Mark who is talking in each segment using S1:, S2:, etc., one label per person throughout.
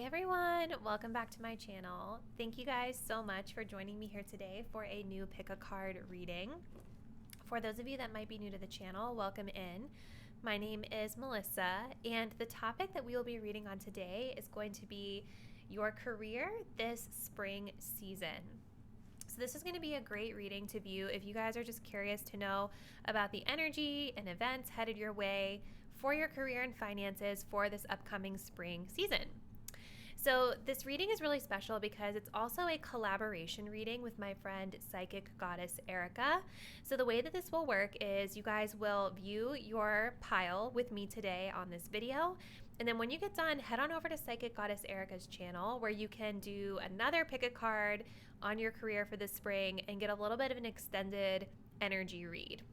S1: everyone, welcome back to my channel. Thank you guys so much for joining me here today for a new pick a card reading. For those of you that might be new to the channel, welcome in. My name is Melissa, and the topic that we will be reading on today is going to be your career this spring season. So this is going to be a great reading to view if you guys are just curious to know about the energy and events headed your way for your career and finances for this upcoming spring season. So this reading is really special because it's also a collaboration reading with my friend psychic goddess Erika. So the way that this will work is you guys will view your pile with me today on this video, and then when you get done, head on over to psychic goddess Erika's channel where you can do another pick a card on your career for this spring and get a little bit of an extended energy read.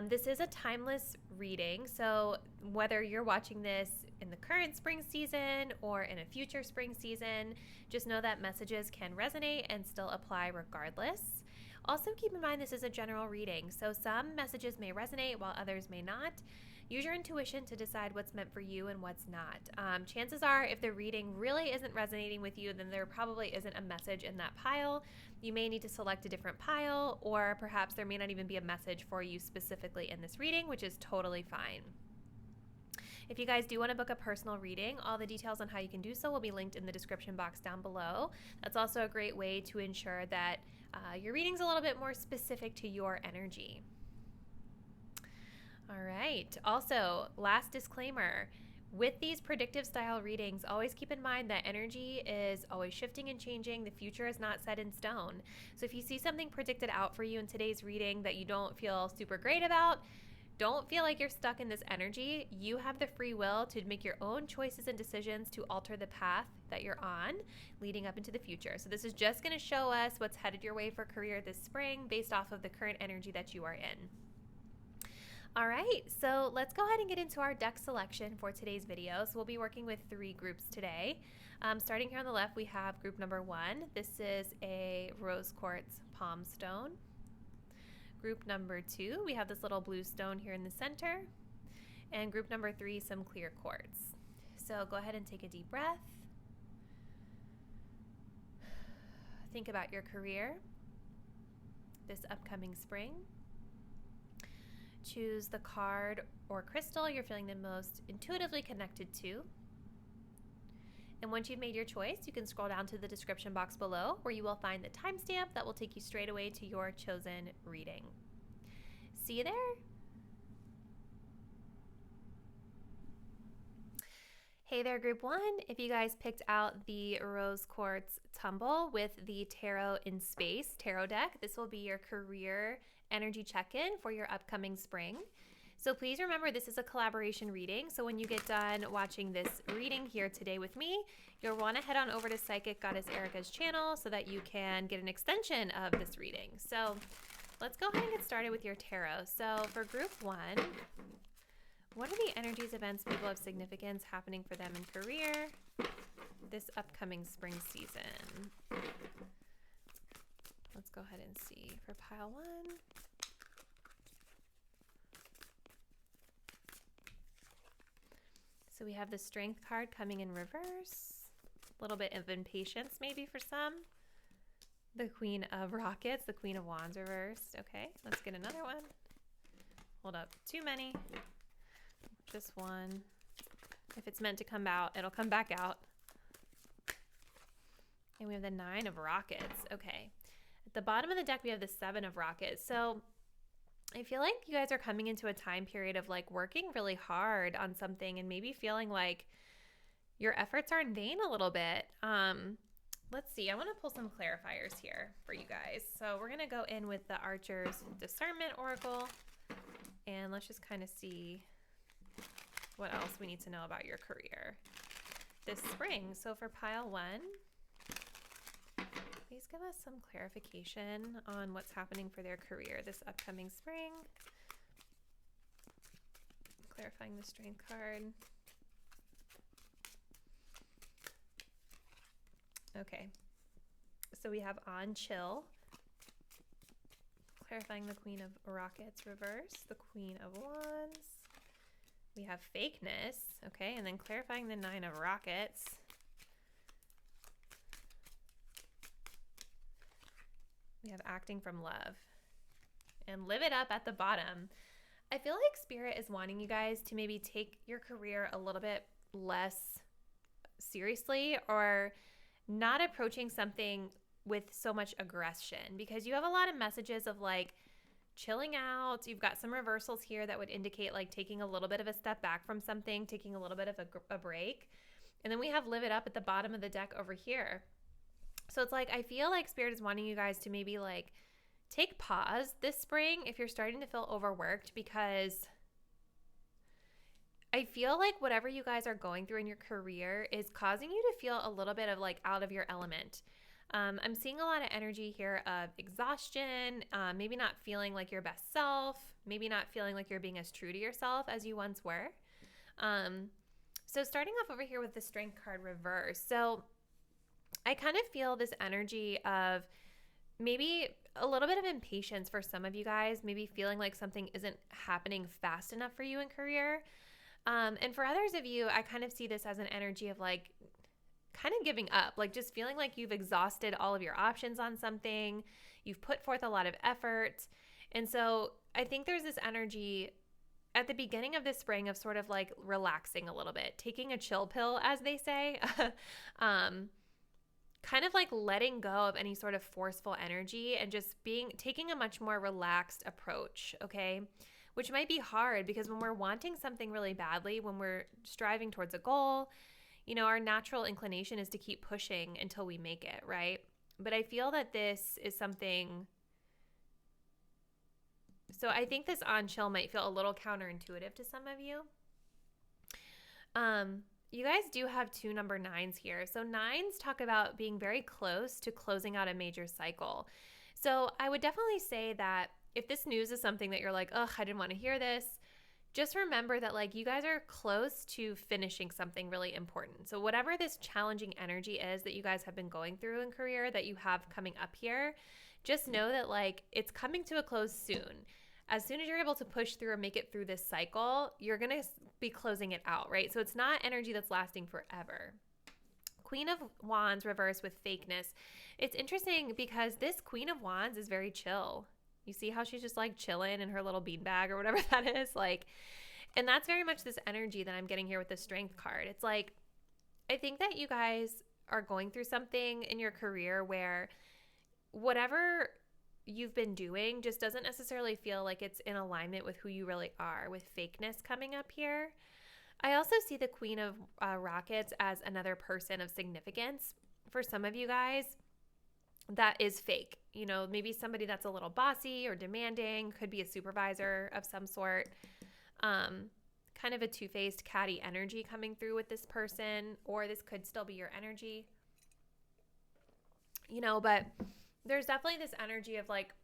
S1: This is a timeless reading, so whether you're watching this in the current spring season or in a future spring season, just know that messages can resonate and still apply regardless. Also keep in mind this is a general reading, so some messages may resonate while others may not. Use your intuition to decide what's meant for you and what's not. Chances are if the reading really isn't resonating with you, then there probably isn't a message in that pile. You may need to select a different pile, or perhaps there may not even be a message for you specifically in this reading, which is totally fine. If you guys do want to book a personal reading, all the details on how you can do so will be linked in the description box down below. That's also a great way to ensure that your reading's a little bit more specific to your energy. All right. Also, last disclaimer, with these predictive style readings, always keep in mind that energy is always shifting and changing. The future is not set in stone. So if you see something predicted out for you in today's reading that you don't feel super great about, don't feel like you're stuck in this energy. You have the free will to make your own choices and decisions to alter the path that you're on leading up into the future. So this is just going to show us what's headed your way for career this spring based off of the current energy that you are in. All right, so let's go ahead and get into our deck selection for today's video. So we'll be working with 3 groups today. Starting here on the left, we have group number 1. This is a rose quartz palm stone. Group number 2, we have this little blue stone here in the center. And group number 3, some clear quartz. So go ahead and take a deep breath. Think about your career this upcoming spring. Choose the card or crystal you're feeling the most intuitively connected to. And once you've made your choice, you can scroll down to the description box below where you will find the timestamp that will take you straight away to your chosen reading. See you there. Hey there, group 1. If you guys picked out the rose quartz tumble with the Tarot in Space tarot deck, this will be your career energy check-in for your upcoming spring. So please remember this is a collaboration reading. So when you get done watching this reading here today with me, you'll want to head on over to Psychic Goddess Erika's channel so that you can get an extension of this reading. So let's go ahead and get started with your tarot. So for group 1, what are the energies, events, people of significance happening for them in career this upcoming spring season? Let's go ahead and see for pile 1. So we have the Strength card coming in reverse. A little bit of impatience maybe for some. The Queen of Rockets, the Queen of Wands reversed. Okay, let's get another one. Hold up, too many. Just one. If it's meant to come out, it'll come back out. And we have the 9 of Rockets. Okay. At the bottom of the deck, we have the 7 of Rockets. So I feel like you guys are coming into a time period of like working really hard on something and maybe feeling like your efforts are in vain a little bit. Let's see. I want to pull some clarifiers here for you guys. So we're going to go in with the Archer's Discernment Oracle, and let's just kind of see what else we need to know about your career this spring. So for pile 1, please give us some clarification on what's happening for their career this upcoming spring. Clarifying the Strength card. Okay, so we have on chill, clarifying the Queen of Rockets reverse, the Queen of Wands, We have fakeness, okay, and then clarifying the 9 of rockets. We have acting from love. And live it up at the bottom. I feel like Spirit is wanting you guys to maybe take your career a little bit less seriously, or not approaching something with so much aggression, because you have a lot of messages of like chilling out. You've got some reversals here that would indicate like taking a little bit of a step back from something, taking a little bit of a break. And then we have live it up at the bottom of the deck over here. So it's like, I feel like Spirit is wanting you guys to maybe like take pause this spring if you're starting to feel overworked, because I feel like whatever you guys are going through in your career is causing you to feel a little bit of like out of your element. I'm seeing a lot of energy here of exhaustion, maybe not feeling like your best self, maybe not feeling like you're being as true to yourself as you once were. So starting off over here with the Strength card reverse. So I kind of feel this energy of maybe a little bit of impatience for some of you guys, maybe feeling like something isn't happening fast enough for you in career. And for others of you, I kind of see this as an energy of like kind of giving up, like just feeling like you've exhausted all of your options on something. You've put forth a lot of effort. And so I think there's this energy at the beginning of this spring of sort of like relaxing a little bit, taking a chill pill, as they say. Kind of like letting go of any sort of forceful energy and just taking a much more relaxed approach, okay? Which might be hard, because when we're wanting something really badly, when we're striving towards a goal, you know, our natural inclination is to keep pushing until we make it, right? But I feel that this is something, so I think this on chill might feel a little counterintuitive to some of you. You guys do have 2 number 9s here. So 9s talk about being very close to closing out a major cycle. So I would definitely say that if this news is something that you're like, ugh, I didn't want to hear this, just remember that like you guys are close to finishing something really important. So whatever this challenging energy is that you guys have been going through in career that you have coming up here, just know that like it's coming to a close soon. As soon as you're able to push through and make it through this cycle, you're going to be closing it out, right? So it's not energy that's lasting forever. Queen of Wands reverse with fakeness. It's interesting because this Queen of Wands is very chill. You see how she's just like chilling in her little beanbag or whatever that is, like, and that's very much this energy that I'm getting here with the Strength card. It's like, I think that you guys are going through something in your career where whatever you've been doing just doesn't necessarily feel like it's in alignment with who you really are, with fakeness coming up here. I also see the Queen of Rockets as another person of significance. For some of you guys, that is fake. You know, maybe somebody that's a little bossy or demanding, could be a supervisor of some sort. Kind of a two-faced catty energy coming through with this person, or this could still be your energy. You know, but there's definitely this energy of like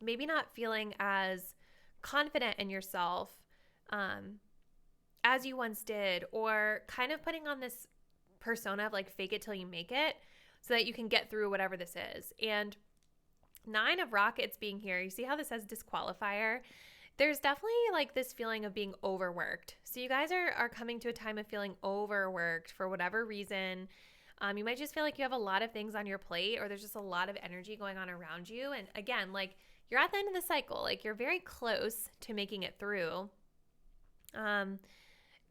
S1: maybe not feeling as confident in yourself as you once did, or kind of putting on this persona of like fake it till you make it so that you can get through whatever this is. And 9 of Rockets being here, you see how this says disqualifier? There's definitely like this feeling of being overworked. So you guys are coming to a time of feeling overworked for whatever reason. You might just feel like you have a lot of things on your plate, or there's just a lot of energy going on around you. And again, like you're at the end of the cycle, like you're very close to making it through.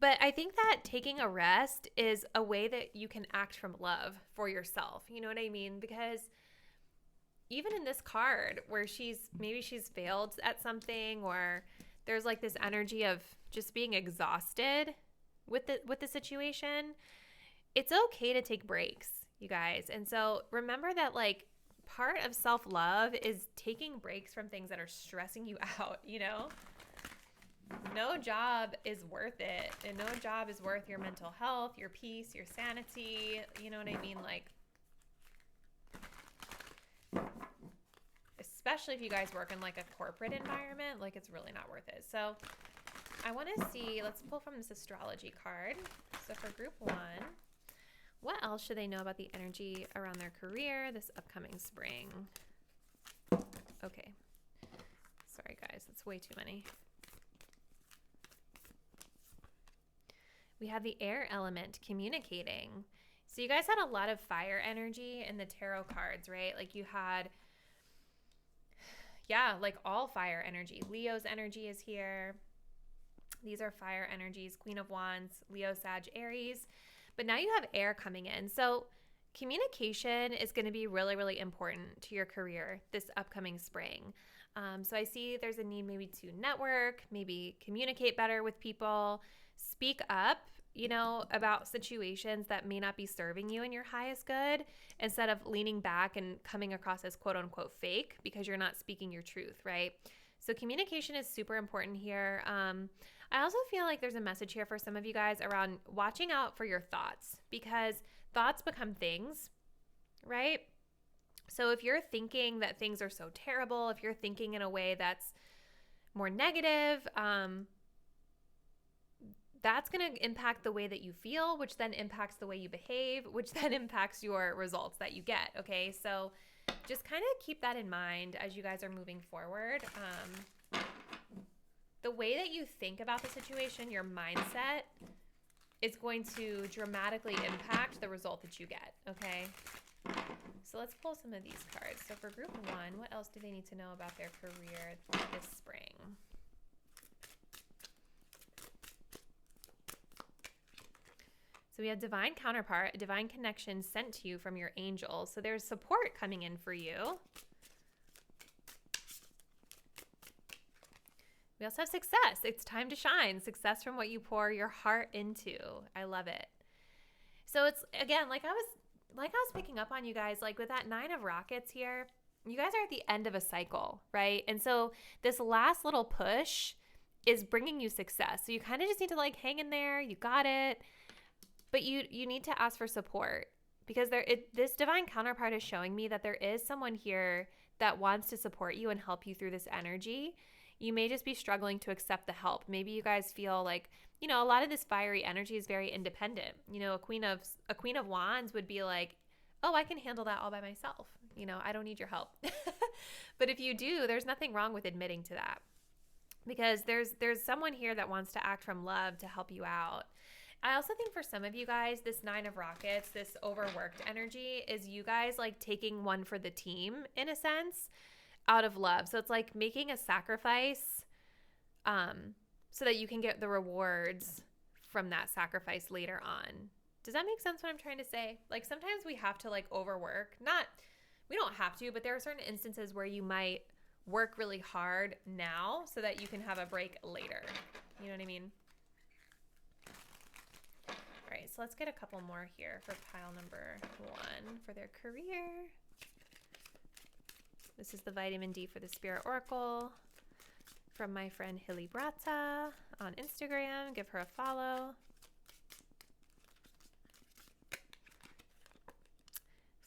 S1: But I think that taking a rest is a way that you can act from love for yourself. You know what I mean? Because even in this card where maybe she's failed at something, or there's like this energy of just being exhausted with the situation, it's okay to take breaks, you guys. And so remember that like part of self-love is taking breaks from things that are stressing you out, you know? No job is worth it, and no job is worth your mental health, your peace, your sanity. You know what I mean? Like, especially if you guys work in like a corporate environment, like it's really not worth it. So I want to see, let's pull from this astrology card. So for group 1, what else should they know about the energy around their career this upcoming spring? Okay. Sorry guys, that's way too many. We have the air element, communicating. So you guys had a lot of fire energy in the tarot cards, right? Like you had, yeah, like all fire energy. Leo's energy is here. These are fire energies, Queen of Wands, Leo, Sag, Aries. But now you have air coming in. So communication is going to be really, really important to your career this upcoming spring. So I see there's a need maybe to network, maybe communicate better with people, speak up, about situations that may not be serving you in your highest good, instead of leaning back and coming across as quote unquote fake because you're not speaking your truth, right? So communication is super important here. I also feel like there's a message here for some of you guys around watching out for your thoughts, because thoughts become things, right? So if you're thinking that things are so terrible, if you're thinking in a way that's more negative, that's going to impact the way that you feel, which then impacts the way you behave, which then impacts your results that you get, okay? So just kind of keep that in mind as you guys are moving forward. The way that you think about the situation, your mindset, is going to dramatically impact the result that you get, okay? So let's pull some of these cards. So for group 1, what else do they need to know about their career this spring? So we have divine counterpart, a divine connection sent to you from your angels. So there's support coming in for you. We also have success. It's time to shine. Success from what you pour your heart into. I love it. So it's, again, like I was picking up on you guys, like with that 9 of rockets here, you guys are at the end of a cycle, right? And so this last little push is bringing you success. So you kind of just need to like hang in there. You got it. But you need to ask for support, because this divine counterpart is showing me that there is someone here that wants to support you and help you through this energy. You may just be struggling to accept the help. Maybe you guys feel like, a lot of this fiery energy is very independent. A queen of wands would be like, oh, I can handle that all by myself. I don't need your help. But if you do, there's nothing wrong with admitting to that, because there's someone here that wants to act from love to help you out. I also think for some of you guys, this 9 of rockets, this overworked energy, is you guys like taking one for the team in a sense, out of love. So it's like making a sacrifice so that you can get the rewards from that sacrifice later on. Does that make sense what I'm trying to say? Like sometimes we have to like overwork. We don't have to, but there are certain instances where you might work really hard now so that you can have a break later. You know what I mean? All right, so let's get a couple more here for pile number 1 for their career. This is the vitamin D for the Spirit Oracle from my friend Hilly Brata on Instagram. Give her a follow.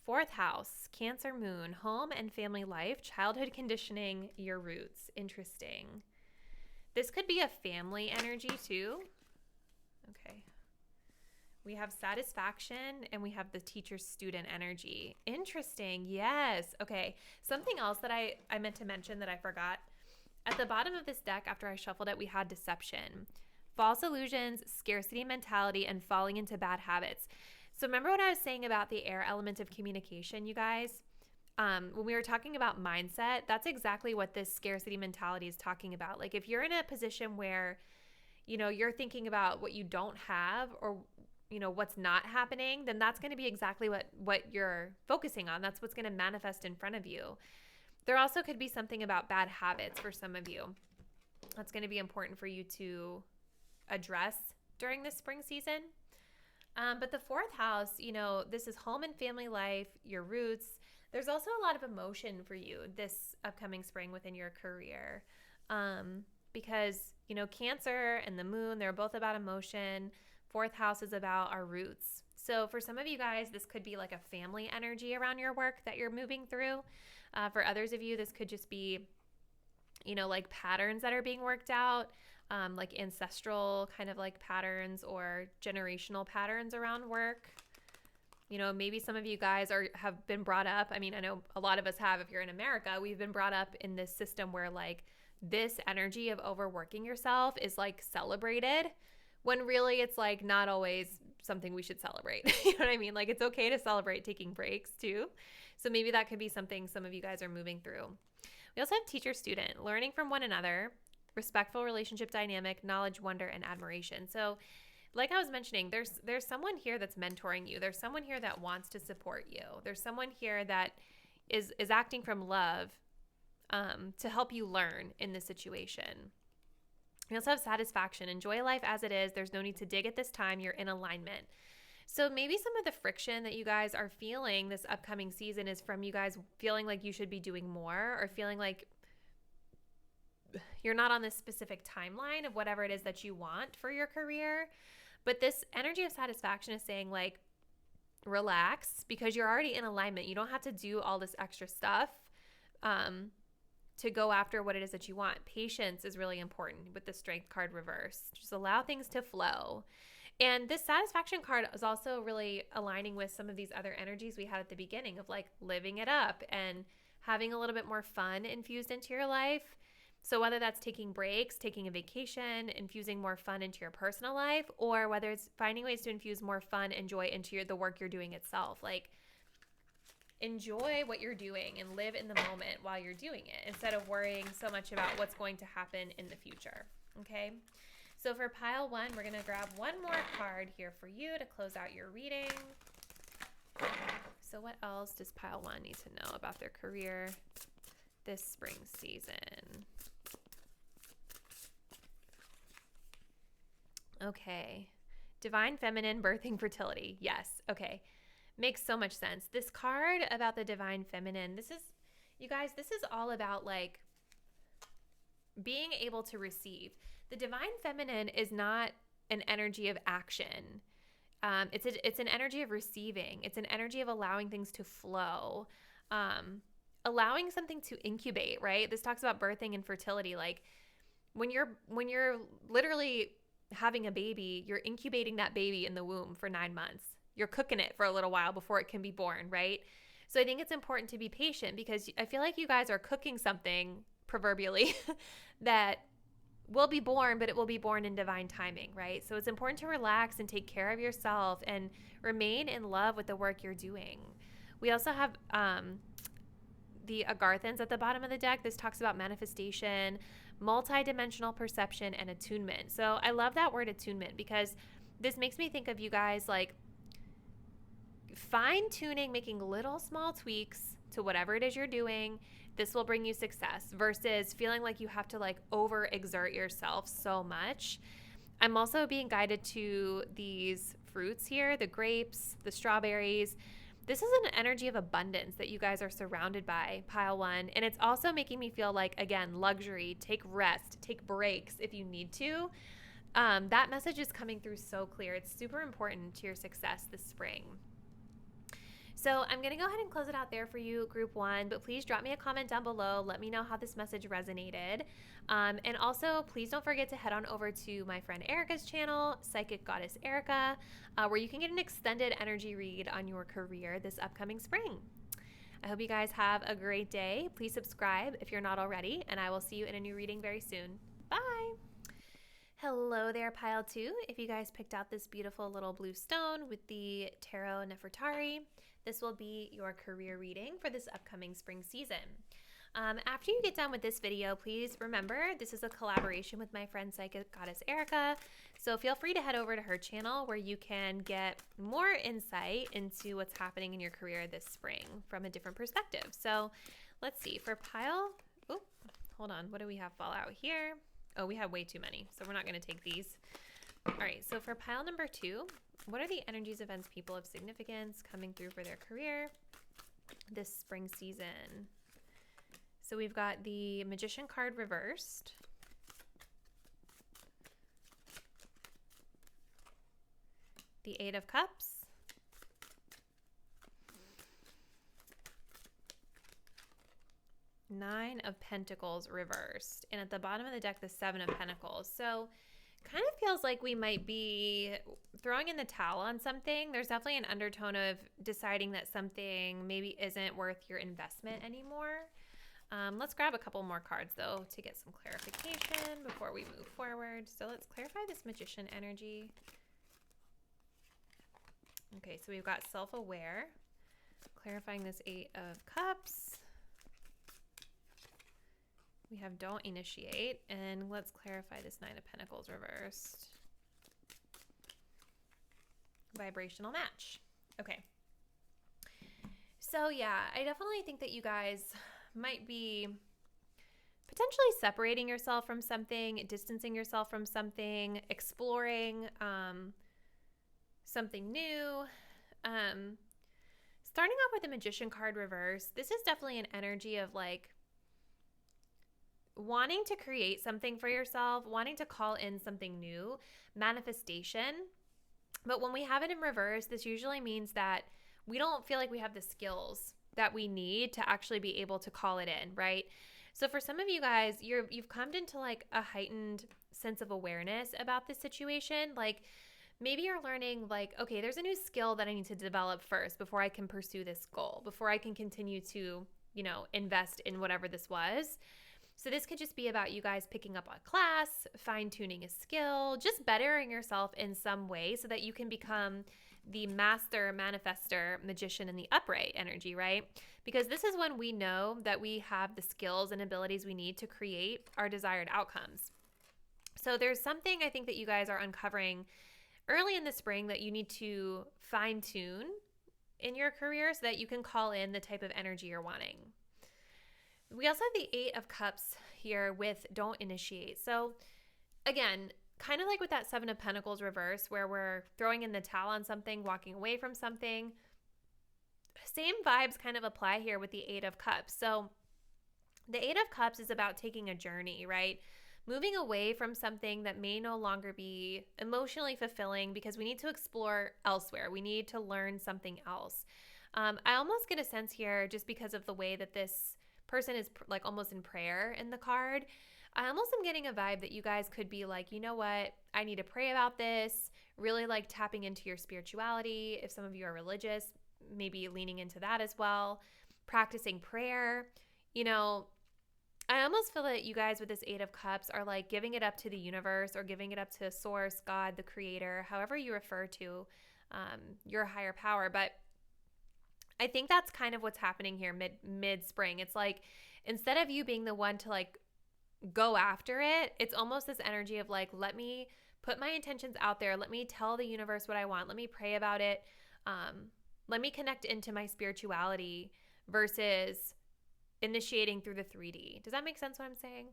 S1: 4th house, Cancer moon, home and family life, childhood conditioning, your roots. Interesting. This could be a family energy too. Okay. We have satisfaction and we have the teacher-student energy. Interesting. Yes. Okay. Something else that I meant to mention that I forgot. At the bottom of this deck, after I shuffled it, we had deception, false illusions, scarcity mentality, and falling into bad habits. So remember what I was saying about the air element of communication, you guys? When we were talking about mindset, that's exactly what this scarcity mentality is talking about. Like if you're in a position where, you're thinking about what you don't have or what's not happening, then that's going to be exactly what you're focusing on. That's what's going to manifest in front of you. There also could be something about bad habits for some of you. That's going to be important for you to address during this spring season. But the 4th house, this is home and family life, your roots. There's also a lot of emotion for you this upcoming spring within your career. Because, Cancer and the moon, they're both about emotion. 4th house is about our roots. So for some of you guys, this could be like a family energy around your work that you're moving through. For others of you, this could just be, like patterns that are being worked out, like ancestral kind of like patterns or generational patterns around work. Maybe some of you guys have been brought up. I mean, I know a lot of us have. If you're in America, we've been brought up in this system where like this energy of overworking yourself is like celebrated, when really it's like not always something we should celebrate. You know what I mean? Like it's okay to celebrate taking breaks too. So maybe that could be something some of you guys are moving through. We also have teacher student, learning from one another, respectful relationship dynamic, knowledge, wonder, and admiration. So like I was mentioning, there's someone here that's mentoring you. There's someone here that wants to support you. There's someone here that is acting from love to help you learn in this situation. We also have satisfaction. Enjoy life as it is. There's no need to dig at this time. You're in alignment. So maybe some of the friction that you guys are feeling this upcoming season is from you guys feeling like you should be doing more, or feeling like you're not on this specific timeline of whatever it is that you want for your career. But this energy of satisfaction is saying like, relax, because you're already in alignment. You don't have to do all this extra stuff to go after what it is that you want. Patience is really important with the Strength card reverse. Just allow things to flow. And this satisfaction card is also really aligning with some of these other energies we had at the beginning of like living it up and having a little bit more fun infused into your life. So whether that's taking breaks, taking a vacation, infusing more fun into your personal life, or whether it's finding ways to infuse more fun and joy into the work you're doing itself. Like enjoy what you're doing and live in the moment while you're doing it instead of worrying so much about what's going to happen in the future. Okay? So for pile 1, we're going to grab one more card here for you to close out your reading. So what else does pile 1 need to know about their career this spring season? Okay. Divine Feminine, birthing, fertility. Yes. Okay. Makes so much sense. This card about the Divine Feminine, you guys, this is all about like being able to receive. The Divine Feminine is not an energy of action. It's an energy of receiving. It's an energy of allowing things to flow, allowing something to incubate, right? This talks about birthing and fertility. Like when you're literally having a baby, you're incubating that baby in the womb for 9 months. You're cooking it for a little while before it can be born, right? So I think it's important to be patient, because I feel like you guys are cooking something, proverbially, that will be born, but it will be born in divine timing, right? So it's important to relax and take care of yourself and remain in love with the work you're doing. We also have the Agarthans at the bottom of the deck. This talks about manifestation, multi-dimensional perception, and attunement. So I love that word attunement, because this makes me think of you guys like fine-tuning, making little small tweaks to whatever it is you're doing. This will bring you success, versus feeling like you have to like overexert yourself so much. I'm also being guided to these fruits here, the grapes, the strawberries. This is an energy of abundance that you guys are surrounded by, pile 1. And it's also making me feel like, again, luxury, take rest, take breaks if you need to. That message is coming through so clear. It's super important to your success this spring. So I'm going to go ahead and close it out there for you, group 1, but please drop me a comment down below. Let me know how this message resonated. And also, please don't forget to head on over to my friend Erika's channel, Psychic Goddess Erika, where you can get an extended energy read on your career this upcoming spring. I hope you guys have a great day. Please subscribe if you're not already, and I will see you in a new reading very soon. Bye! Hello there, pile 2. If you guys picked out this beautiful little blue stone with the Tarot Nefertari, this will be your career reading for this upcoming spring season. After you get done with this video, please remember this is a collaboration with my friend Psychic Goddess Erika. So feel free to head over to her channel where you can get more insight into what's happening in your career this spring from a different perspective. So let's see, for pile, oh, hold on, what do we have fall out here? Oh, we have way too many, so we're not going to take these. All right, so for pile number 2, what are the energies, events, people of significance coming through for their career this spring season? So we've got the Magician card reversed, the 8 of Cups, Nine of Pentacles reversed, and at the bottom of the deck, the 7 of Pentacles. So kind of feels like we might be throwing in the towel on something. There's definitely an undertone of deciding that something maybe isn't worth your investment anymore. Let's grab a couple more cards, though, to get some clarification before we move forward. So let's clarify this Magician energy. Okay, so we've got self-aware, clarifying this 8 of Cups. We have don't initiate, and let's clarify this 9 of Pentacles reversed. Vibrational match. Okay. So yeah, I definitely think that you guys might be potentially separating yourself from something, distancing yourself from something, exploring something new. Starting off with the Magician card reverse, this is definitely an energy of like wanting to create something for yourself, wanting to call in something new, manifestation. But when we have it in reverse, this usually means that we don't feel like we have the skills that we need to actually be able to call it in, right? So for some of you guys, you've come into like a heightened sense of awareness about this situation. Like maybe you're learning like, okay, there's a new skill that I need to develop first before I can pursue this goal, before I can continue to, you know, invest in whatever this was. So this could just be about you guys picking up a class, fine-tuning a skill, just bettering yourself in some way so that you can become the master manifester magician in the upright energy, right? Because this is when we know that we have the skills and abilities we need to create our desired outcomes. So there's something I think that you guys are uncovering early in the spring that you need to fine-tune in your career so that you can call in the type of energy you're wanting. We also have the 8 of Cups here with don't initiate. So again, kind of like with that 7 of Pentacles reverse where we're throwing in the towel on something, walking away from something, same vibes kind of apply here with the 8 of Cups. So the 8 of Cups is about taking a journey, right? Moving away from something that may no longer be emotionally fulfilling because we need to explore elsewhere. We need to learn something else. I almost get a sense here just because of the way that this person is like almost in prayer in the card. I almost am getting a vibe that you guys could be like, you know what, I need to pray about this, really like tapping into your spirituality. If some of you are religious, maybe leaning into that as well, practicing prayer. You know, I almost feel that you guys with this 8 of Cups are like giving it up to the universe or giving it up to source, God, the creator, however you refer to your higher power. But I think that's kind of what's happening here mid-spring. It's like instead of you being the one to like go after it, it's almost this energy of like, let me put my intentions out there. Let me tell the universe what I want. Let me pray about it. Let me connect into my spirituality versus initiating through the 3D. Does that make sense what I'm saying?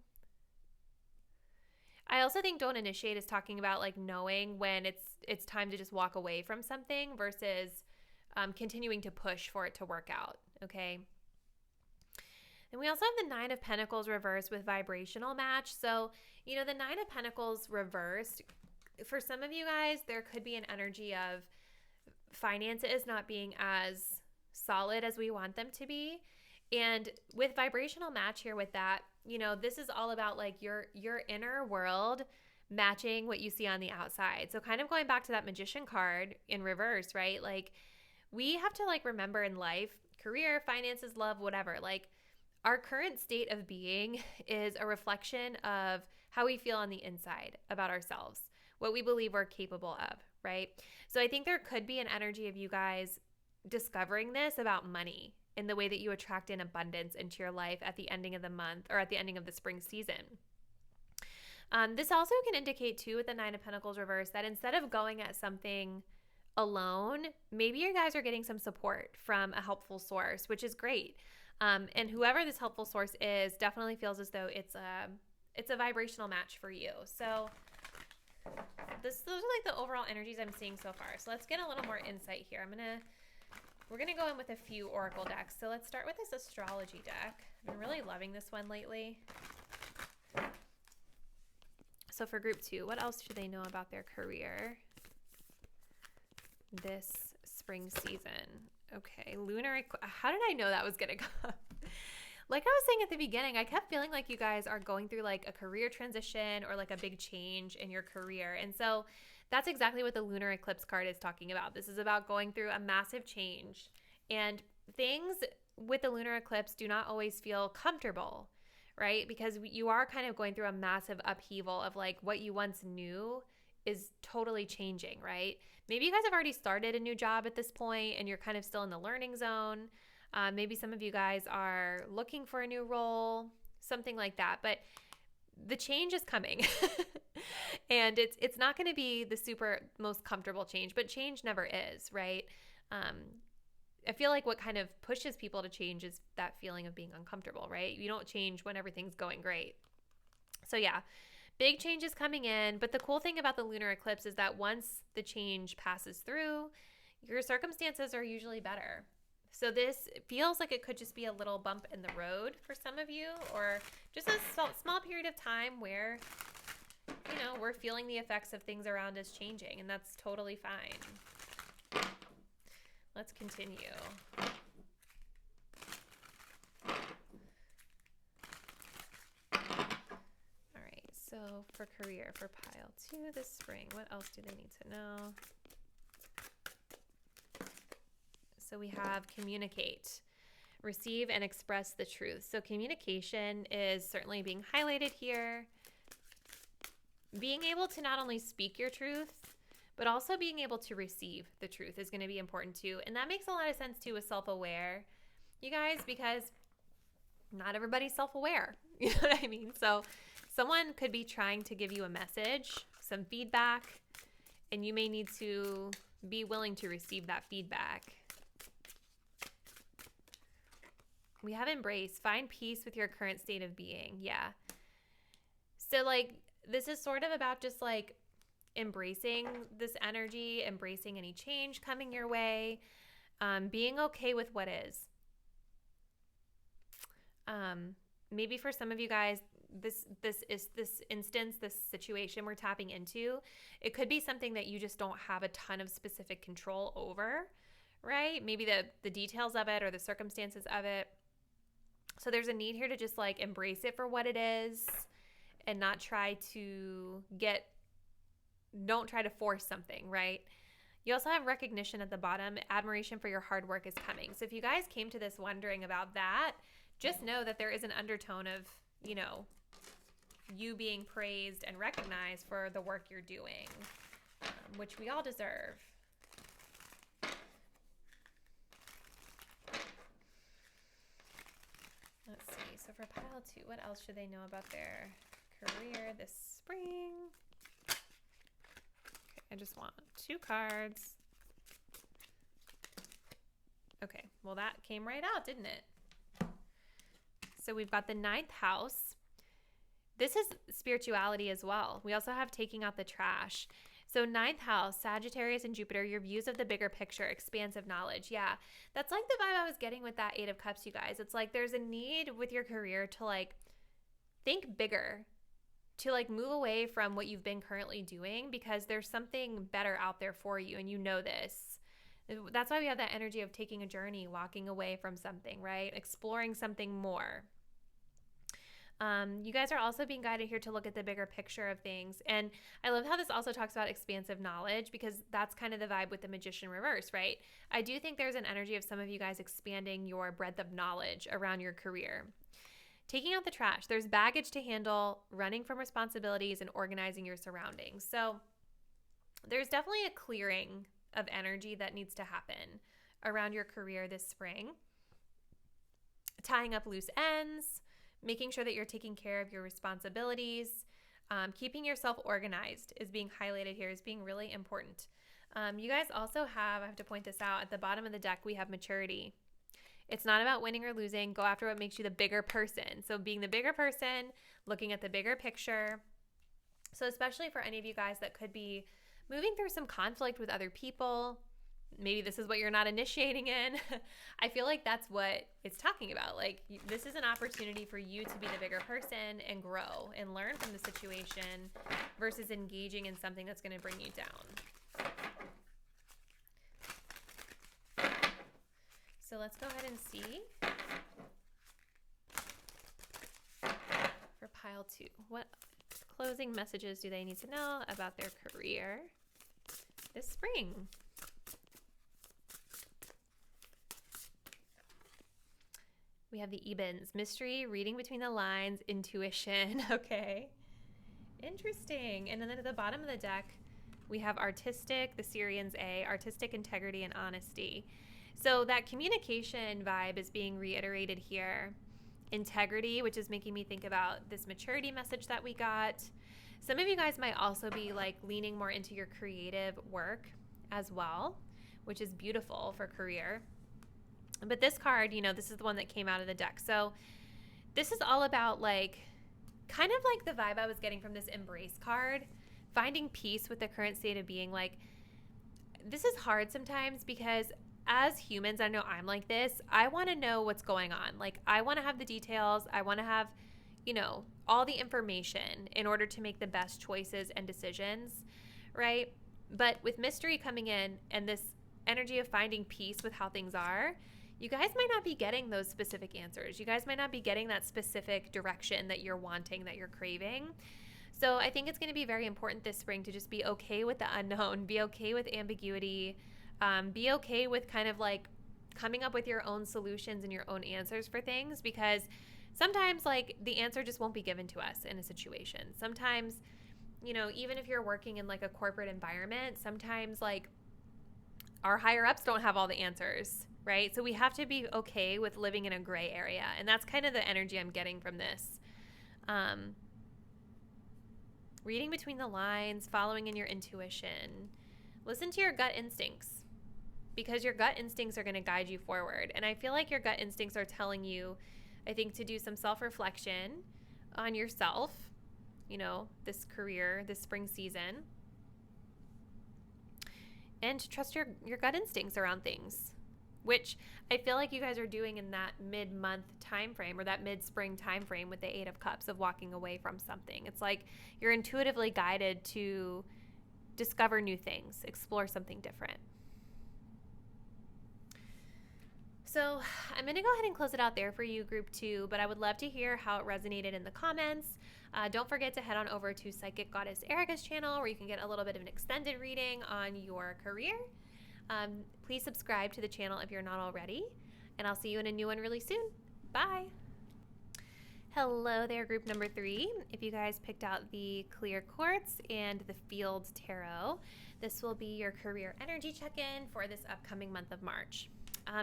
S1: I also think don't initiate is talking about like knowing when it's time to just walk away from something versus continuing to push for it to work out, okay? And we also have the 9 of Pentacles reversed with vibrational match. So, you know, the 9 of Pentacles reversed, for some of you guys, there could be an energy of finances not being as solid as we want them to be. And with vibrational match here with that, you know, this is all about like your inner world matching what you see on the outside. So kind of going back to that Magician card in reverse, right? Like we have to like remember in life, career, finances, love, whatever, like our current state of being is a reflection of how we feel on the inside about ourselves, what we believe we're capable of, right? So I think there could be an energy of you guys discovering this about money in the way that you attract in abundance into your life at the ending of the month or at the ending of the spring season. This also can indicate too with the 9 of Pentacles reverse that instead of going at something alone, maybe you guys are getting some support from a helpful source, which is great. And whoever this helpful source is definitely feels as though it's a vibrational match for you. So those are like the overall energies I'm seeing so far. So let's get a little more insight here. We're gonna go in with a few oracle decks. So let's start with this astrology deck. I've been really loving this one lately. So for group 2, what else should they know about their career this spring season? Okay, how did I know that was gonna come? Like I was saying at the beginning, I kept feeling like you guys are going through like a career transition or like a big change in your career. And so that's exactly what the lunar eclipse card is talking about. This is about going through a massive change. And things with the lunar eclipse do not always feel comfortable, right? Because you are kind of going through a massive upheaval of like what you once knew is totally changing, right? Maybe you guys have already started a new job at this point and you're kind of still in the learning zone. Maybe some of you guys are looking for a new role, something like that. But the change is coming. And it's not going to be the super most comfortable change, but change never is, right? I feel like what kind of pushes people to change is that feeling of being uncomfortable, right? You don't change when everything's going great. So yeah, big changes coming in. But the cool thing about the lunar eclipse is that once the change passes through, your circumstances are usually better. So this feels like it could just be a little bump in the road for some of you, or just a small period of time where, you know, we're feeling the effects of things around us changing, and that's totally fine. Let's continue. All right, so for career, for pile 2 this spring, what else do they need to know? So we have communicate, receive and express the truth. So communication is certainly being highlighted here. Being able to not only speak your truth, but also being able to receive the truth is going to be important too. And that makes a lot of sense too with self-aware, you guys, because not everybody's self-aware. You know what I mean? So someone could be trying to give you a message, some feedback, and you may need to be willing to receive that feedback. We have embrace, find peace with your current state of being. Yeah. So like, this is sort of about just like embracing this energy, embracing any change coming your way, being okay with what is. Maybe for some of you guys, this instance, this situation we're tapping into, it could be something that you just don't have a ton of specific control over, right? Maybe the details of it or the circumstances of it. So there's a need here to just like embrace it for what it is and not try to don't try to force something, right? You also have recognition at the bottom. Admiration for your hard work is coming. So if you guys came to this wondering about that, just know that there is an undertone of, you know, you being praised and recognized for the work you're doing, which we all deserve. Let's see. So for pile 2, what else should they know about their career this spring? Okay, I just want 2 cards. Okay, well that came right out, didn't it? So we've got the 9th house. This is spirituality as well. We also have taking out the trash. So 9th house, Sagittarius and Jupiter, your views of the bigger picture, expansive knowledge. Yeah, that's like the vibe I was getting with that 8 of Cups, you guys. It's like there's a need with your career to like think bigger, to like move away from what you've been currently doing because there's something better out there for you and you know this. That's why we have that energy of taking a journey, walking away from something, right? Exploring something more. You guys are also being guided here to look at the bigger picture of things. And I love how this also talks about expansive knowledge because that's kind of the vibe with the Magician reverse, right? I do think there's an energy of some of you guys expanding your breadth of knowledge around your career. Taking out the trash. There's baggage to handle, running from responsibilities, and organizing your surroundings. So there's definitely a clearing of energy that needs to happen around your career this spring. Tying up loose ends, making sure that you're taking care of your responsibilities, keeping yourself organized is being highlighted here as being really important. You guys also have, I have to point this out, at the bottom of the deck, we have maturity. It's not about winning or losing. Go after what makes you the bigger person. So being the bigger person, looking at the bigger picture. So especially for any of you guys that could be moving through some conflict with other people, maybe this is what you're not initiating in. I feel like that's what it's talking about. Like this is an opportunity for you to be the bigger person and grow and learn from the situation versus engaging in something that's going to bring you down. So let's go ahead and see for pile 2. What closing messages do they need to know about their career this spring? We have the Ebens, mystery, reading between the lines, intuition. Okay. Interesting. And then at the bottom of the deck, we have artistic, the Syrian's A, artistic integrity and honesty. So that communication vibe is being reiterated here. Integrity, which is making me think about this maturity message that we got. Some of you guys might also be like leaning more into your creative work as well, which is beautiful for career. But this card, you know, this is the one that came out of the deck. So this is all about like, kind of like the vibe I was getting from this embrace card, finding peace with the current state of being. Like, this is hard sometimes because as humans, I know I'm like this. I want to know what's going on. Like, I want to have the details. I want to have, you know, all the information in order to make the best choices and decisions, right? But with mystery coming in and this energy of finding peace with how things are, you guys might not be getting those specific answers. You guys might not be getting that specific direction that you're wanting, that you're craving. So I think it's going to be very important this spring to just be okay with the unknown, be okay with ambiguity, be okay with kind of like coming up with your own solutions and your own answers for things, because sometimes like the answer just won't be given to us in a situation. Sometimes, you know, even if you're working in like a corporate environment, sometimes like our higher ups don't have all the answers, right? So we have to be okay with living in a gray area. And that's kind of the energy I'm getting from this. Reading between the lines, following in your intuition. Listen to your gut instincts, because your gut instincts are going to guide you forward. And I feel like your gut instincts are telling you, I think, to do some self-reflection on yourself, you know, this career, this spring season, and to trust your gut instincts around things, which I feel like you guys are doing in that mid-month time frame or that mid-spring time frame with the Eight of Cups of walking away from something. It's like you're intuitively guided to discover new things, explore something different. So I'm going to go ahead and close it out there for you, Group 2, but I would love to hear how it resonated in the comments. Don't forget to head on over to Psychic Goddess Erika's channel, where you can get a little bit of an extended reading on your career. Please subscribe to the channel if you're not already, and I'll see you in a new one really soon. Bye. Hello there, group number 3. If you guys picked out the Clear Quartz and the Field Tarot, this will be your career energy check-in for this upcoming month of March.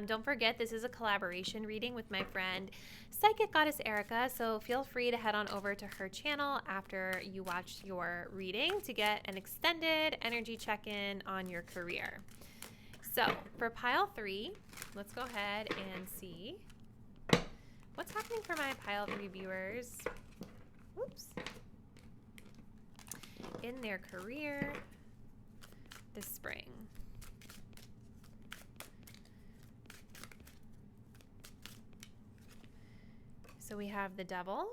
S1: Don't forget, this is a collaboration reading with my friend Psychic Goddess Erika, so feel free to head on over to her channel after you watch your reading to get an extended energy check-in on your career. So for pile 3, let's go ahead and see what's happening for my pile 3 viewers. Whoops. In their career this spring. So we have the Devil.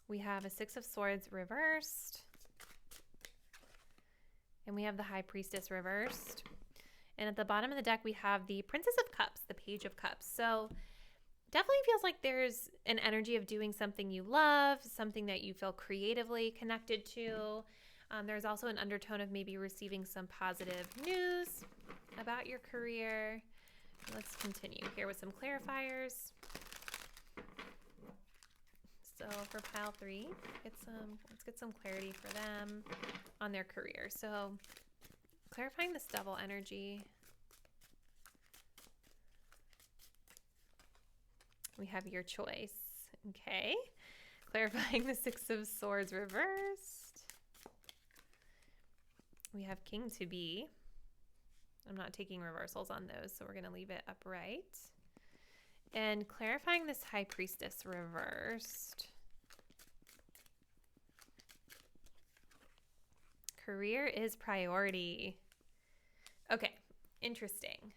S1: We have a Six of Swords reversed. And we have the High Priestess reversed. And at the bottom of the deck, we have the Princess of Cups, the Page of Cups. So definitely feels like there's an energy of doing something you love, something that you feel creatively connected to. There's also an undertone of maybe receiving some positive news about your career. Let's continue here with some clarifiers. So for pile 3, let's get some clarity for them on their career. So clarifying this Devil energy. We have your choice. Okay. Clarifying the Six of Swords reversed. We have King to be. I'm not taking reversals on those, so we're going to leave it upright. And clarifying this High Priestess reversed. Career is priority. Okay, interesting.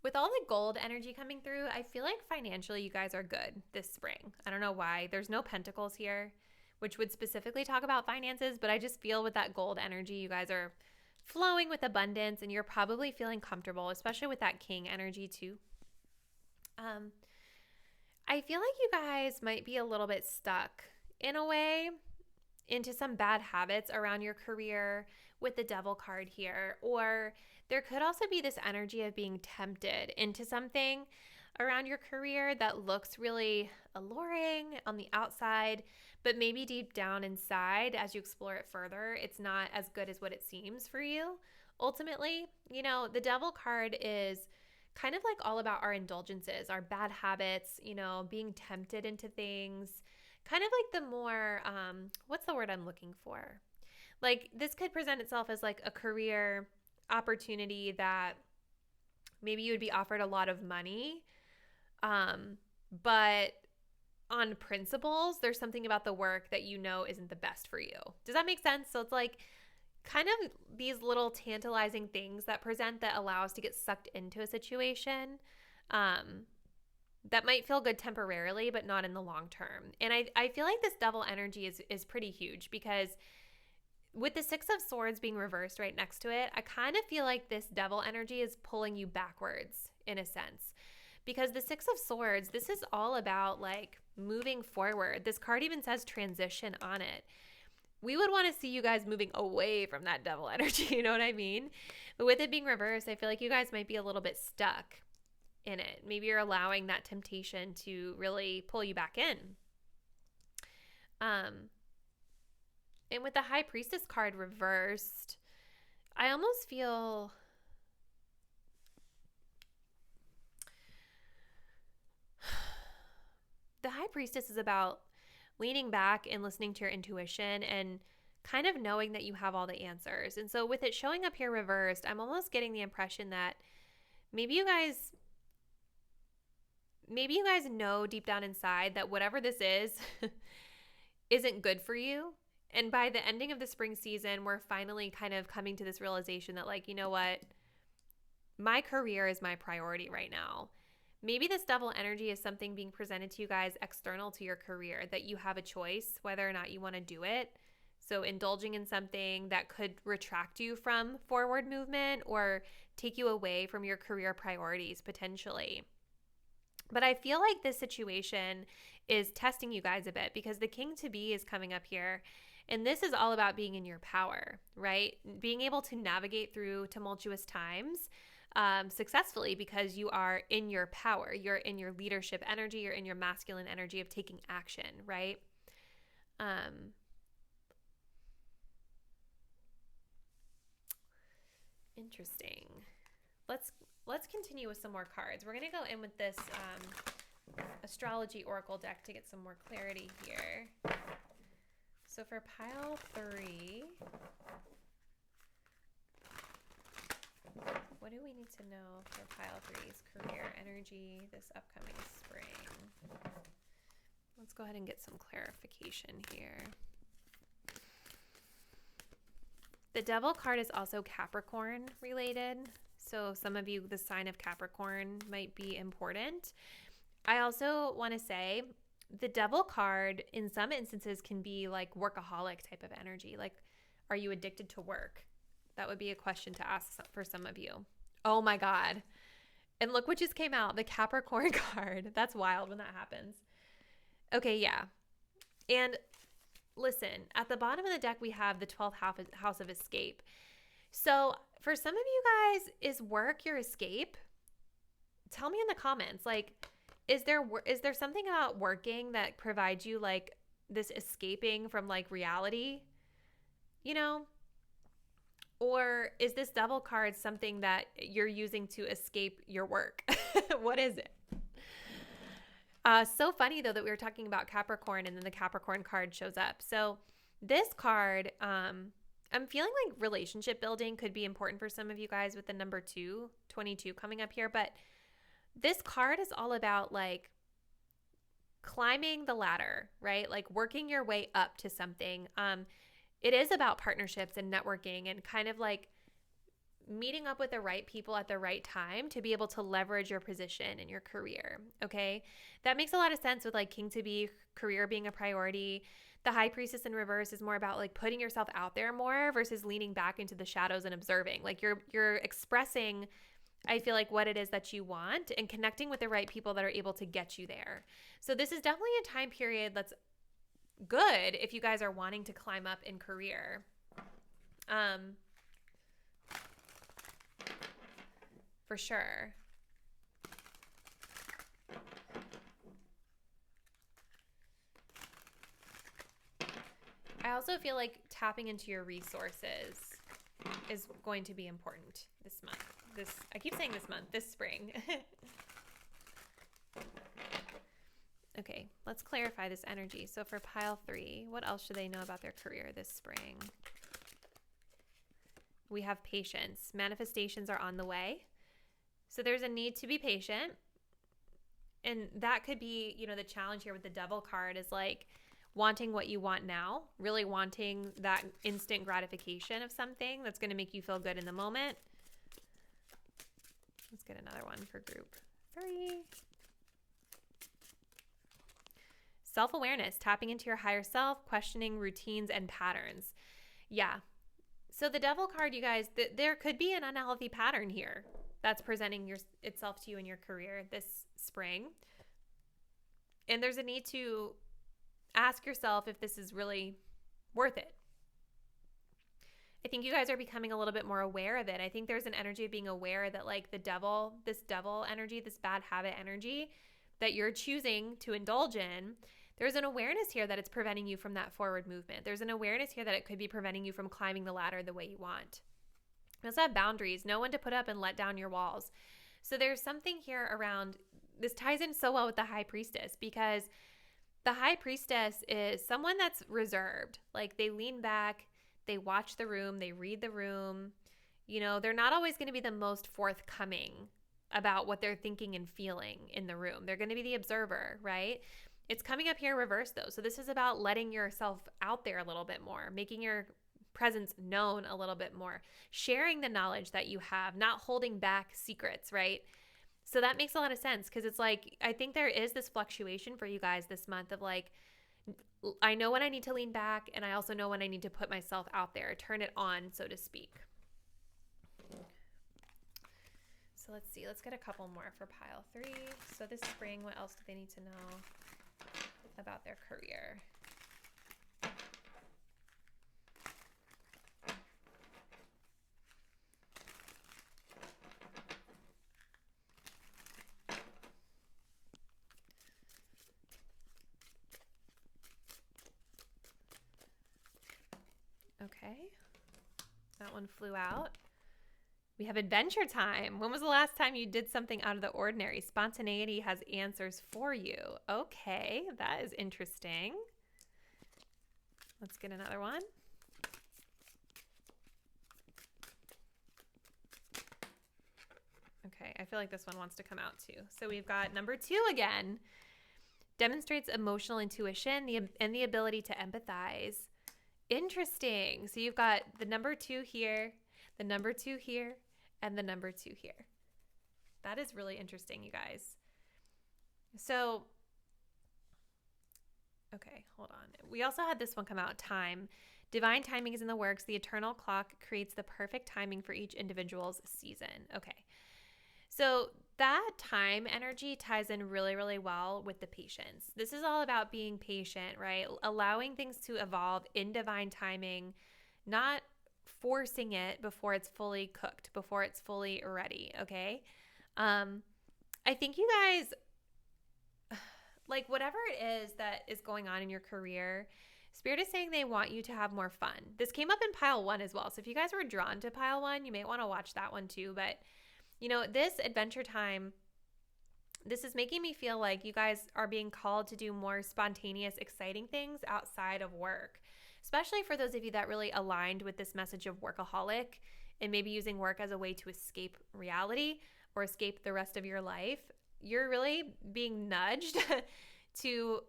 S1: With all the gold energy coming through, I feel like financially you guys are good this spring. I don't know why. There's no pentacles here, which would specifically talk about finances, but I just feel with that gold energy, you guys are flowing with abundance, and you're probably feeling comfortable, especially with that King energy too. I feel like you guys might be a little bit stuck in a way into some bad habits around your career with the devil card here. Or there could also be this energy of being tempted into something around your career that looks really alluring on the outside, but maybe deep down inside, as you explore it further, it's not as good as what it seems for you. Ultimately, the devil card is kind of like all about our indulgences, our bad habits, being tempted into things, kind of like the more, what's the word I'm looking for? Like this could present itself as like a career opportunity that maybe you would be offered a lot of money, but on principles, there's something about the work that isn't the best for you. Does that make sense? So it's like kind of these little tantalizing things that present that allow us to get sucked into a situation that might feel good temporarily, but not in the long term. And I feel like this devil energy is pretty huge, because with the Six of Swords being reversed right next to it, I kind of feel like this devil energy is pulling you backwards in a sense. Because the Six of Swords, this is all about like moving forward. This card even says transition on it. We would want to see you guys moving away from that devil energy, you know what I mean? But with it being reversed, I feel like you guys might be a little bit stuck in it. Maybe you're allowing that temptation to really pull you back in. And with the High Priestess card reversed, I almost feel the High Priestess is about leaning back and listening to your intuition and kind of knowing that you have all the answers. And so with it showing up here reversed, I'm almost getting the impression that maybe you guys know deep down inside that whatever this is isn't good for you. And by the ending of the spring season, we're finally kind of coming to this realization that, like, you know what? My career is my priority right now. Maybe this devil energy is something being presented to you guys external to your career, that you have a choice whether or not you want to do it. So indulging in something that could retract you from forward movement or take you away from your career priorities potentially. But I feel like this situation is testing you guys a bit, because the King to Be is coming up here. And this is all about being in your power, right? Being able to navigate through tumultuous times successfully, because you are in your power. You're in your leadership energy. You're in your masculine energy of taking action, right? Interesting. Let's continue with some more cards. We're going to go in with this astrology oracle deck to get some more clarity here. So for pile 3, what do we need to know for pile 3's career energy this upcoming spring? Let's go ahead and get some clarification here. The Devil card is also Capricorn related. So some of you, the sign of Capricorn might be important. I also want to say the Devil card in some instances can be like workaholic type of energy. Like, are you addicted to work? That would be a question to ask for some of you. Oh my God. And look what just came out, the Capricorn card. That's wild when that happens. Okay, yeah. And listen, at the bottom of the deck, we have the 12th house of escape. So for some of you guys, is work your escape? Tell me in the comments, like, is there something about working that provides you like this escaping from like reality, you know? Or is this Devil card something that you're using to escape your work? What is it? So funny though that we were talking about Capricorn and then the Capricorn card shows up. So this card, I'm feeling like relationship building could be important for some of you guys with the number 22 coming up here. But this card is all about like climbing the ladder, right? Like working your way up to something. It is about partnerships and networking and kind of like meeting up with the right people at the right time to be able to leverage your position in your career, okay? That makes a lot of sense with like King to Be, career being a priority. The High Priestess in reverse is more about like putting yourself out there more versus leaning back into the shadows and observing. Like you're expressing, I feel like, what it is that you want and connecting with the right people that are able to get you there. So this is definitely a time period that's good if you guys are wanting to climb up in career. For sure. I also feel like tapping into your resources is going to be important this month. I keep saying this month, this spring. Okay, let's clarify this energy. So for pile 3, what else should they know about their career this spring? We have patience. Manifestations are on the way. So there's a need to be patient. And that could be, the challenge here with the Devil card is like wanting what you want now, really wanting that instant gratification of something that's going to make you feel good in the moment. Let's get another one for group 3. Self-awareness, tapping into your higher self, questioning routines and patterns. Yeah. So the Devil card, you guys, there could be an unhealthy pattern here that's presenting itself to you in your career this spring. And there's a need to ask yourself if this is really worth it. I think you guys are becoming a little bit more aware of it. I think there's an energy of being aware that like this devil energy, this bad habit energy that you're choosing to indulge in, there's an awareness here that it's preventing you from that forward movement. There's an awareness here that it could be preventing you from climbing the ladder the way you want. You also have boundaries, no one to put up and let down your walls. So there's something here around, this ties in so well with the High Priestess, because the High Priestess is someone that's reserved. Like they lean back, they watch the room, they read the room. They're not always going to be the most forthcoming about what they're thinking and feeling in the room. They're going to be the observer, right? It's coming up here in reverse though. So this is about letting yourself out there a little bit more, making your presence known a little bit more, sharing the knowledge that you have, not holding back secrets, right? So that makes a lot of sense because it's like, I think there is this fluctuation for you guys this month of like, I know when I need to lean back and I also know when I need to put myself out there, turn it on, so to speak. So let's see, let's get a couple more for pile 3. So this spring, what else do they need to know about their career? Okay, that one flew out. We have adventure time. When was the last time you did something out of the ordinary? Spontaneity has answers for you. Okay, that is interesting. Let's get another one. Okay, I feel like this one wants to come out too. So we've got number 2 again. Demonstrates emotional intuition and the ability to empathize. Interesting. So you've got the number 2 here, the number 2 here, and the number 2 here. That is really interesting, you guys. So, okay, hold on. We also had this one come out, time. Divine timing is in the works. The eternal clock creates the perfect timing for each individual's season. Okay. So that time energy ties in really, really well with the patience. This is all about being patient, right? Allowing things to evolve in divine timing, not forcing it before it's fully cooked, before it's fully ready, okay? I think you guys, like whatever it is that is going on in your career, Spirit is saying they want you to have more fun. This came up in pile 1 as well. So if you guys were drawn to pile 1, you may want to watch that one too. But this adventure time, this is making me feel like you guys are being called to do more spontaneous, exciting things outside of work, especially for those of you that really aligned with this message of workaholic and maybe using work as a way to escape reality or escape the rest of your life. You're really being nudged to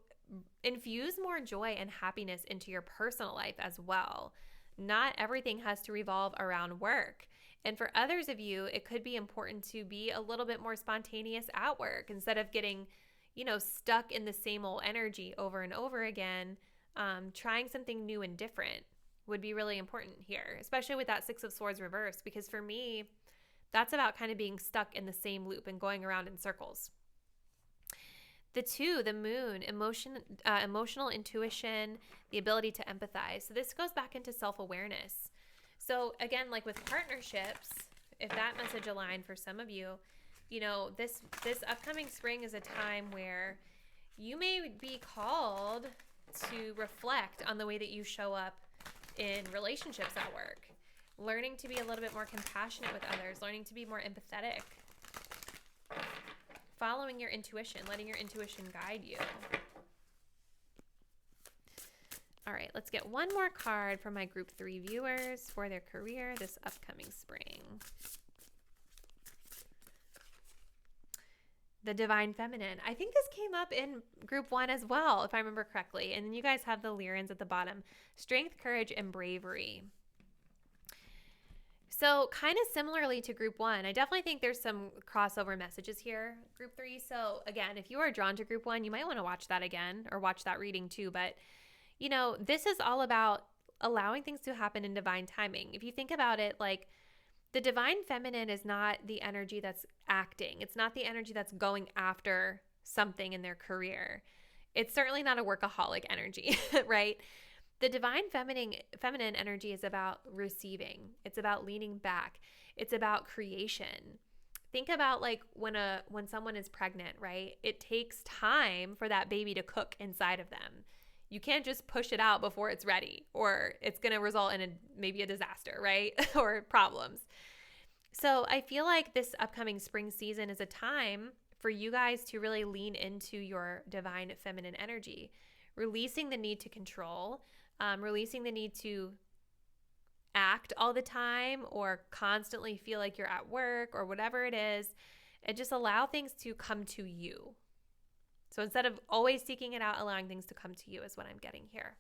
S1: infuse more joy and happiness into your personal life as well. Not everything has to revolve around work. And for others of you, it could be important to be a little bit more spontaneous at work instead of getting, stuck in the same old energy over and over again. Trying something new and different would be really important here, especially with that 6 of Swords reversed, because for me, that's about kind of being stuck in the same loop and going around in circles. The 2, the moon, emotional intuition, the ability to empathize. So this goes back into self-awareness. So again, like with partnerships, if that message aligned for some of you, you know, this upcoming spring is a time where you may be called to reflect on the way that you show up in relationships at work, learning to be a little bit more compassionate with others, learning to be more empathetic, following your intuition, letting your intuition guide you. All right, let's get one more card for my group 3 viewers for their career this upcoming spring. The Divine Feminine. I think this came up in group 1 as well, if I remember correctly. And then you guys have the Lyrans at the bottom. Strength, courage, and bravery. So kind of similarly to group 1, I definitely think there's some crossover messages here, group 3. So again, if you are drawn to group 1, you might want to watch that again or watch that reading too. But, you know, this is all about allowing things to happen in divine timing. If you think about it, like the Divine Feminine is not the energy that's acting. It's not the energy that's going after something in their career. It's certainly not a workaholic energy, right? The Divine feminine energy is about receiving. It's about leaning back. It's about creation. Think about like when someone is pregnant, right? It takes time for that baby to cook inside of them. You can't just push it out before it's ready, or it's going to result in maybe a disaster, right? or problems. So I feel like this upcoming spring season is a time for you guys to really lean into your divine feminine energy, releasing the need to control, releasing the need to act all the time or constantly feel like you're at work or whatever it is, and just allow things to come to you. So instead of always seeking it out, allowing things to come to you is what I'm getting here.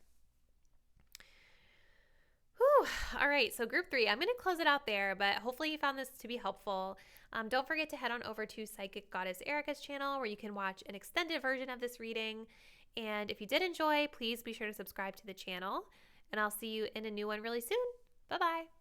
S1: Whew. All right, so group 3, I'm going to close it out there, but hopefully you found this to be helpful. Don't forget to head on over to Psychic Goddess Erika's channel where you can watch an extended version of this reading. And if you did enjoy, please be sure to subscribe to the channel, and I'll see you in a new one really soon. Bye-bye.